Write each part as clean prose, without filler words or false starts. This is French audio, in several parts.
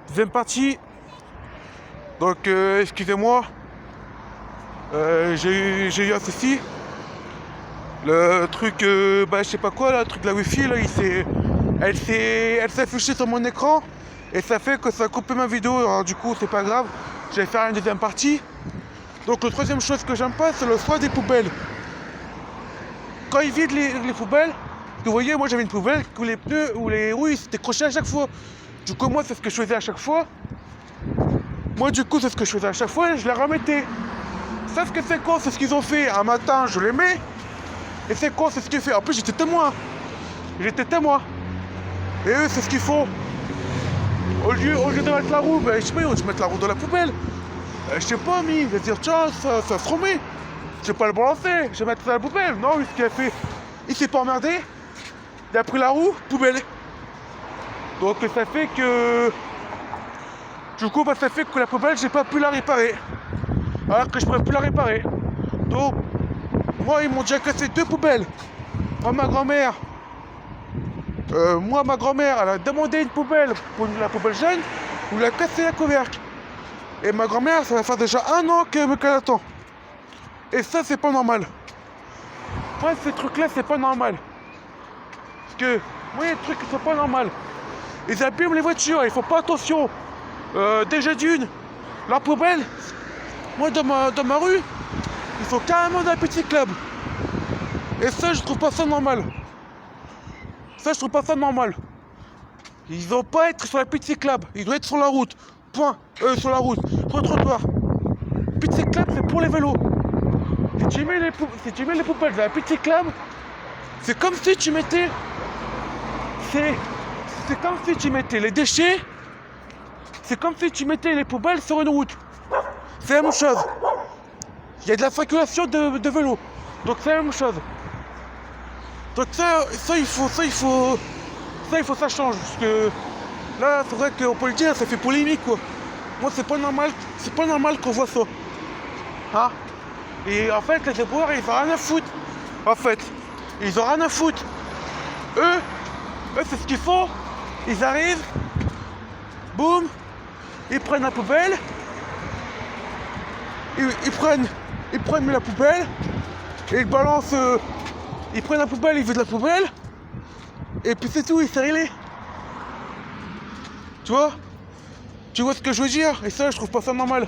Deuxième partie. Donc excusez-moi. J'ai eu un souci. Le truc, je sais pas quoi, là, le truc de la wifi, là, elle s'est affichée sur mon écran. Et ça fait que ça a coupé ma vidéo. Alors du coup, c'est pas grave. Je vais faire une deuxième partie. Donc la troisième chose que j'aime pas, c'est le choix des poubelles. Quand ils vident les poubelles, vous voyez, moi j'avais une poubelle où les pneus ou les roues ils s'étaient crochés à chaque fois. Du coup, moi, c'est ce que je faisais à chaque fois. Moi, du coup, c'est ce que je faisais à chaque fois et je les remettais. Sauf que c'est con, c'est ce qu'ils ont fait. Un matin, je les mets. Et c'est con, c'est ce qu'ils ont fait. En plus, j'étais témoin. J'étais témoin. Et eux, c'est ce qu'ils font. Au lieu de mettre la roue, je sais pas, je mettre la roue dans la poubelle. Je sais pas, mais il va dire, tiens, ça se remet. Je vais pas le balancer, je vais mettre ça dans la poubelle. Non, lui, ce qu'il a fait, il s'est pas emmerdé. Il a pris la roue, poubelle. Donc ça fait que... Du coup, ça fait que la poubelle, j'ai pas pu la réparer. Alors que je pourrais plus la réparer. Donc, moi, ils m'ont déjà cassé 2 poubelles. Ma grand-mère, elle a demandé une poubelle pour la poubelle jeune, où elle a cassé la couvercle. Et ma grand-mère, ça va faire déjà 1 an qu'elle attend. Et ça, c'est pas normal. Moi, ces trucs-là, c'est pas normal. Parce que, moi, les trucs qui sont pas normaux. Ils abîment les voitures, ils font pas attention. Déjà d'une, la poubelle, moi, dans ma rue, ils sont carrément dans un petit club. Et ça, je trouve pas ça normal. Ça, je trouve pas ça normal. Ils doivent pas être sur la petite club. Ils doivent être sur la route. Point. Sur la route. Sur le trottoir. Petite club, c'est pour les vélos. Si tu mets les poubelles dans la petite club, c'est comme si tu mettais... C'est comme si tu mettais les déchets. C'est comme si tu mettais les poubelles sur une route. C'est la même chose. Il y a de la circulation de vélos. Donc c'est la même chose. Donc ça ça change. Parce que là, c'est vrai qu'on peut le dire, ça fait polémique quoi. Moi c'est pas normal qu'on voit ça. Hein? Et en fait, les éboueurs, ils ont rien à foutre. En fait, ils ont rien à foutre. Eux, c'est ce qu'ils font. Ils arrivent, boum, ils prennent la poubelle, ils prennent la poubelle, et ils balancent, ils prennent la poubelle, ils vident la poubelle, et puis c'est tout, ils sont réglés. Tu vois? Tu vois ce que je veux dire? Et ça, je trouve pas ça normal.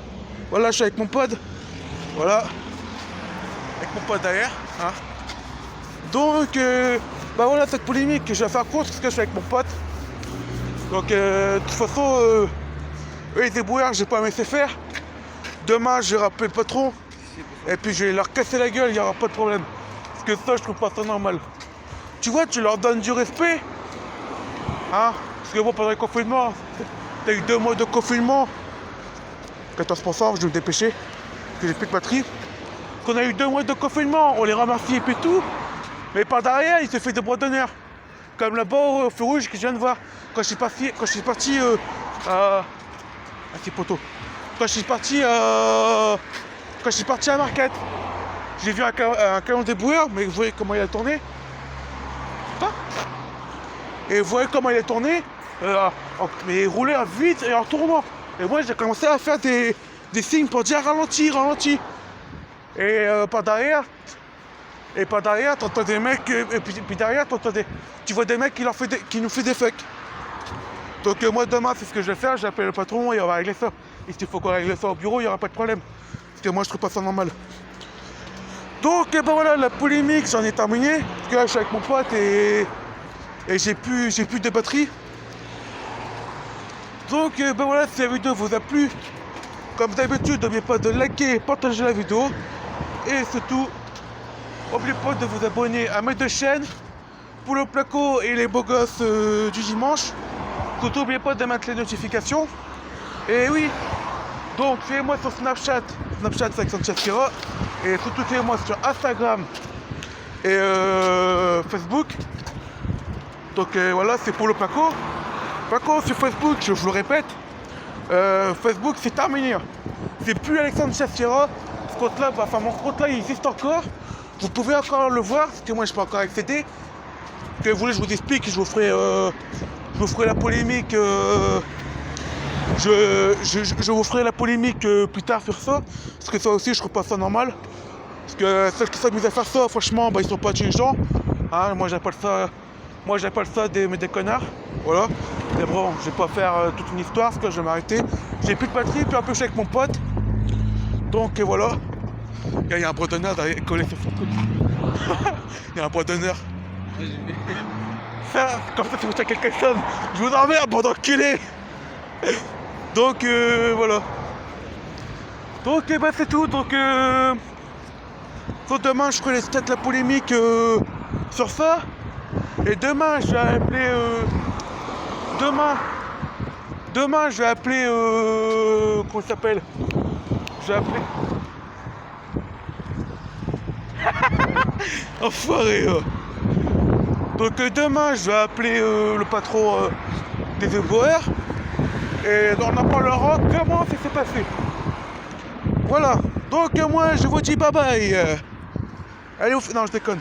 Voilà, je suis avec mon pote. Voilà. Avec mon pote derrière. Hein. Donc, voilà cette polémique que je vais faire courte parce que je suis avec mon pote. Donc, de toute façon, eux, les débrouillards, j'ai pas à me laisser faire. Demain, je vais rappeler le patron. Et puis, je vais leur casser la gueule, il n'y aura pas de problème. Parce que ça, je trouve pas ça normal. Tu vois, tu leur donnes du respect. Hein? Parce que bon, pendant le confinement, t'as eu 2 mois de confinement. 14%, je vais me dépêcher. Parce que j'ai plus de batterie. Qu'on a eu 2 mois de confinement, on les remercie et puis tout. Mais par derrière, il se fait des bras d'honneur. Comme là-bas au feu rouge que je viens de voir. Quand je suis parti à ces poteaux. Quand je suis parti à Marquette. J'ai vu un camion débrouillard, mais vous voyez comment il a tourné. Et vous voyez comment il est tourné, mais il roulait vite et en tournant. Et moi j'ai commencé à faire des signes pour dire ralentis, ralentis. Et par derrière, t'entends des mecs, et puis derrière, tu vois des mecs qui nous font des fucks. Donc moi demain c'est ce que je vais faire, j'appelle le patron et on va régler ça. Et s'il faut qu'on règle ça au bureau, il n'y aura pas de problème. Parce que moi je trouve pas ça normal. Donc voilà, la polémique, j'en ai terminé. Parce que là je suis avec mon pote et j'ai plus de batterie. Donc voilà, si la vidéo vous a plu, comme d'habitude, n'oubliez pas de liker et partager la vidéo. Et surtout, n'oubliez pas de vous abonner à mes 2 chaînes pour le placo et les beaux gosses du dimanche. Surtout, n'oubliez pas de mettre les notifications. Et oui, donc suivez-moi sur Snapchat c'est Alexandre Chafkira. Et surtout suivez-moi sur Instagram et Facebook. Donc voilà, c'est pour le Paco. Paco sur Facebook, je vous le répète, Facebook c'est terminé. C'est plus Alexandre Chafkira. Ce compte-là, mon compte-là, il existe encore. Vous pouvez encore le voir, parce que moi je peux encore accéder. Que vous voulez, je vous explique, je vous ferai la polémique je vous ferai la polémique plus tard sur ça, parce que ça aussi je trouve pas ça normal. Parce que ceux qui s'amusent à faire ça, franchement, bah, ils sont pas intelligents. Hein, moi j'appelle ça des connards. Voilà. Mais bon, je vais pas faire toute une histoire, parce que je vais m'arrêter. J'ai plus de batterie, puis un peu je suis avec mon pote. Donc voilà. Il y a un bredonneur derrière collé sur son coude. Il y a un bredonneur. Ça, comme ça, si vous attaquez quelqu'un, je vous emmerde, bande d'enculés. Donc voilà. Donc bah, c'est tout. Donc demain je ferai peut-être la polémique sur ça. Et demain je vais appeler demain je vais appeler comment il s'appelle. Je vais appeler enfoiré. Donc demain je vais appeler le patron des éboueurs. Et on en parlera comment ça s'est passé. Voilà. Donc moi je vous dis bye bye. Allez, non je déconne.